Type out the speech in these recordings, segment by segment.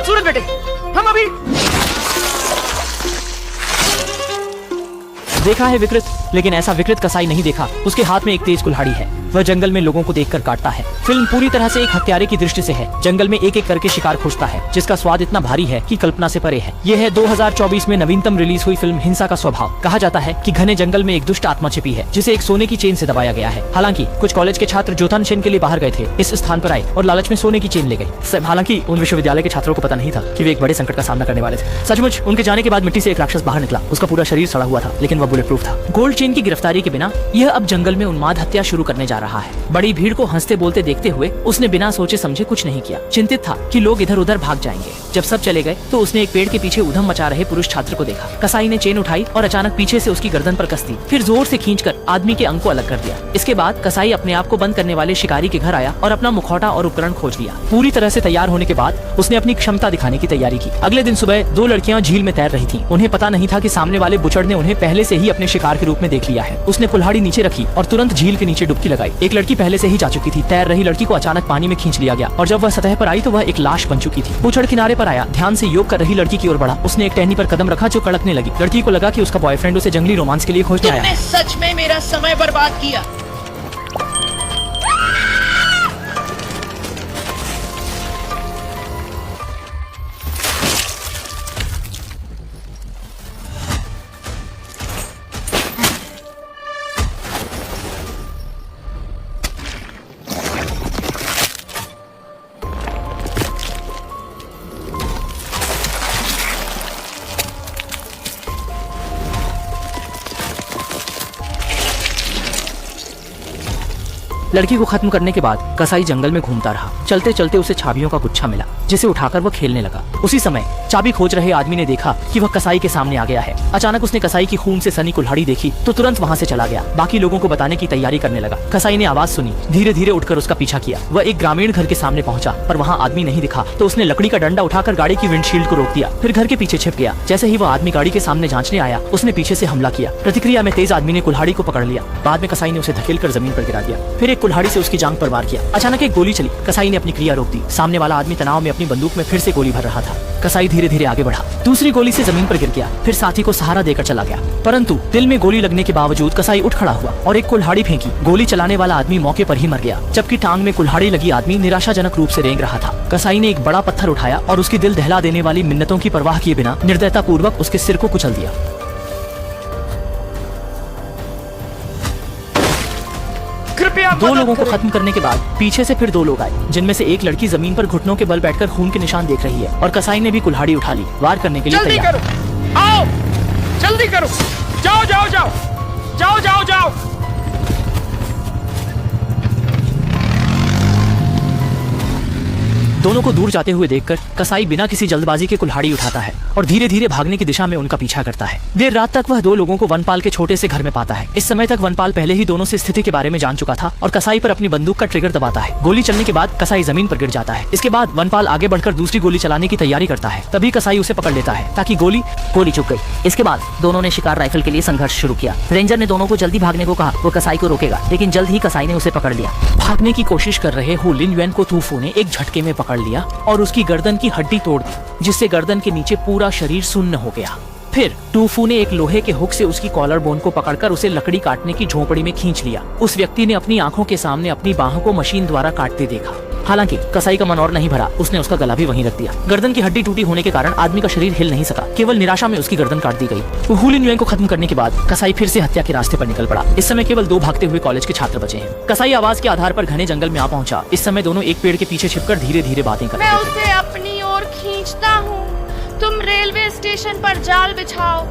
बदसूरत बेटे, हम अभी देखा है विकृत, लेकिन ऐसा विकृत कसाई नहीं देखा। उसके हाथ में एक तेज कुल्हाड़ी है। वह जंगल में लोगों को देखकर काटता है। फिल्म पूरी तरह से एक हत्यारे की दृष्टि से है। जंगल में एक एक करके शिकार खोजता है, जिसका स्वाद इतना भारी है कि कल्पना से परे है। यह है 2024 में नवीनतम रिलीज हुई फिल्म हिंसा का स्वभाव। कहा जाता है कि घने जंगल में एक दुष्ट आत्मा छिपी है, जिसे एक सोने की चेन से दबाया गया है। हालांकि कुछ कॉलेज के छात्र ज्योतानुशीलन के लिए बाहर गए थे, इस स्थान पर आए और लालच में सोने की चेन ले गए। हालांकि उन विश्वविद्यालय के छात्रों को पता नहीं था कि वे एक बड़े संकट का सामना करने वाले थे। सचमुच उनके जाने के बाद मिट्टी से एक राक्षस बाहर निकला। उसका पूरा शरीर सड़ा हुआ था, लेकिन वह बुलेट प्रूफ था। गोल्ड चेन की गिरफ्तारी के बिना यह अब जंगल में उन्माद हत्या शुरू करने जा रहा है। बड़ी भीड़ को हंसते बोलते देखते हुए उसने बिना सोचे समझे कुछ नहीं किया। चिंतित था कि लोग इधर उधर भाग जाएंगे। जब सब चले गए तो उसने एक पेड़ के पीछे उधम मचा रहे पुरुष छात्र को देखा। कसाई ने चेन उठाई और अचानक पीछे से उसकी गर्दन पर कस दी, फिर जोर से खींचकर आदमी के अंग को अलग कर दिया। इसके बाद कसाई अपने आप को बंद करने वाले शिकारी के घर आया और अपना मुखौटा और उपकरण खोज लिया। पूरी तरह से तैयार होने के बाद उसने अपनी क्षमता दिखाने की तैयारी की। अगले दिन सुबह दो लड़कियां झील में तैर रही थीं। उन्हें पता नहीं था कि सामने वाले बुचड़ ने उन्हें पहले से ही अपने शिकार के रूप में देख लिया है। उसने कुल्हाड़ी नीचे रखी और तुरंत झील के नीचे डुबकी लगाई। एक लड़की पहले से ही जा चुकी थी। तैर रही लड़की को अचानक पानी में खींच लिया गया और जब वह सतह पर आई तो वह एक लाश बन चुकी थी। बुचड़ किनारे पर आया, ध्यान से योग कर रही लड़की की ओर बढ़ा। उसने एक टहनी पर कदम रखा जो कड़कने लगी। लड़की को लगा कि उसका बॉयफ्रेंड उसे जंगली रोमांस के लिए खोजने आया। तुमने सच में मेरा समय बर्बाद किया। लड़की को खत्म करने के बाद कसाई जंगल में घूमता रहा। चलते चलते उसे चाबियों का गुच्छा मिला, जिसे उठाकर वह खेलने लगा। उसी समय चाबी खोज रहे आदमी ने देखा कि वह कसाई के सामने आ गया है। अचानक उसने कसाई की खून से सनी कुल्हाड़ी देखी तो तुरंत वहाँ से चला गया। बाकी लोगों को बताने की तैयारी करने लगा। कसाई ने आवाज सुनी, धीरे धीरे उठकर उसका पीछा किया। वह एक ग्रामीण घर के सामने पहुंचा, पर वहाँ आदमी नहीं दिखा तो उसने लकड़ी का डंडा उठाकर गाड़ी की विंडशील्ड को रोक दिया, फिर घर के पीछे छिप गया। जैसे ही वह आदमी गाड़ी के सामने जांचने आया, उसने पीछे से हमला किया। प्रतिक्रिया में तेज आदमी ने कुल्हाड़ी को पकड़ लिया। बाद में कसाई ने उसे धकेलकर जमीन पर गिरा दिया, फिर एक कुल्हाड़ी से उसकी जांघ पर वार किया। अचानक एक गोली चली। कसाई ने अपनी क्रिया रोक दी। सामने वाला आदमी तनाव में अपनी बंदूक में फिर से गोली भर रहा था। कसाई धीरे धीरे आगे बढ़ा, दूसरी गोली से जमीन पर गिर गया, फिर साथी को सहारा देकर चला गया। परंतु दिल में गोली लगने के बावजूद कसाई उठ खड़ा हुआ और एक कुल्हाड़ी फेंकी। गोली चलाने वाला आदमी मौके पर ही मर गया, जबकि टांग में कुल्हाड़ी लगी आदमी निराशाजनक रूप से रेंग रहा था। कसाई ने एक बड़ा पत्थर उठाया और उसकी दिल दहला देने वाली मिन्नतों की परवाह किए बिना निर्दयता पूर्वक उसके सिर को कुचल दिया। दो लोगों को खत्म करने के बाद पीछे से फिर दो लोग आए, जिनमें से एक लड़की जमीन पर घुटनों के बल बैठकर खून के निशान देख रही है और कसाई ने भी कुल्हाड़ी उठा ली, वार करने के लिए तैयार। आओ, जल्दी करो, जाओ जाओ जाओ जाओ जाओ जाओ। दोनों को दूर जाते हुए देखकर कसाई बिना किसी जल्दबाजी के कुल्हाड़ी उठाता है और धीरे धीरे भागने की दिशा में उनका पीछा करता है। देर रात तक वह दो लोगों को वनपाल के छोटे से घर में पाता है। इस समय तक वनपाल पहले ही दोनों से स्थिति के बारे में जान चुका था और कसाई पर अपनी बंदूक का ट्रिगर दबाता है। गोली चलने के बाद कसाई जमीन पर गिर जाता है। इसके बाद वनपाल आगे बढ़कर दूसरी गोली चलाने की तैयारी करता है। तभी कसाई उसे पकड़ लेता है ताकि गोली चुक गई। इसके बाद दोनों ने शिकार राइफल के लिए संघर्ष शुरू किया। रेंजर ने दोनों को जल्दी भागने को कहा। वो कसाई को रोकेगा, लेकिन जल्द ही कसाई ने उसे पकड़ लिया। भागने की कोशिश कर रहे हु लिन युएन को तूफू ने एक झटके में पकड़ लिया और उसकी गर्दन की हड्डी तोड़ दी, जिससे गर्दन के नीचे पूरा शरीर सुन्न हो गया। फिर टूफू ने एक लोहे के हुक से उसकी कॉलर बोन को पकड़कर उसे लकड़ी काटने की झोपड़ी में खींच लिया। उस व्यक्ति ने अपनी आंखों के सामने अपनी बाहों को मशीन द्वारा काटते देखा। हालांकि कसाई का मन और नहीं भरा, उसने उसका गला भी वहीं रख दिया। गर्दन की हड्डी टूटी होने के कारण आदमी का शरीर हिल नहीं सका, केवल निराशा में उसकी गर्दन काट दी गई। हु लिन युएन को खत्म करने के बाद कसाई फिर से हत्या के रास्ते पर निकल पड़ा। इस समय केवल दो भागते हुए कॉलेज के छात्र बचे हैं। कसाई आवाज के आधार पर घने जंगल में आ पहुंचा। इस समय दोनों एक पेड़ के पीछे छिपकर धीरे धीरे बातें कर रहे थे। मैं उसे अपनी ओर खींचता हूँ। तुम रेलवे स्टेशन पर जाल बिछाओ,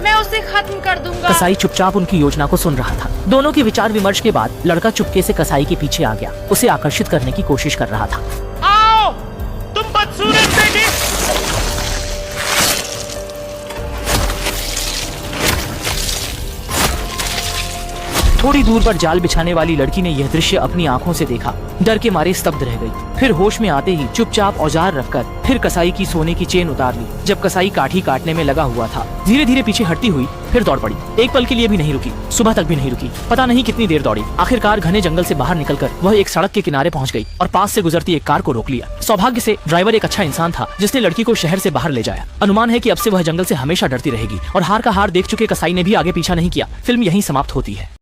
मैं उसे खत्म कर दूंगा। कसाई चुपचाप उनकी योजना को सुन रहा था। दोनों के विचार विमर्श के बाद लड़का चुपके से कसाई के पीछे आ गया, उसे आकर्षित करने की कोशिश कर रहा था। आओ, तुम बदसूरत बेटी। थोड़ी दूर पर जाल बिछाने वाली लड़की ने यह दृश्य अपनी आंखों से देखा। डर के मारे स्तब्ध रह गई। फिर होश में आते ही चुपचाप औजार रखकर फिर कसाई की सोने की चेन उतार ली। जब कसाई काठी काटने में लगा हुआ था, धीरे धीरे पीछे हटती हुई फिर दौड़ पड़ी। एक पल के लिए भी नहीं रुकी, सुबह तक भी नहीं रुकी। पता नहीं कितनी देर दौड़ी। आखिरकार घने जंगल से बाहर निकलकर वह एक सड़क के किनारे पहुंच गई और पास से गुजरती एक कार को रोक लिया। सौभाग्य से ड्राइवर एक अच्छा इंसान था जिसने लड़की को शहर से बाहर ले जाया। अनुमान है कि अब से वह जंगल से हमेशा डरती रहेगी और हार का हार देख चुके कसाई ने भी आगे पीछा नहीं किया। फिल्म यहीं समाप्त होती है।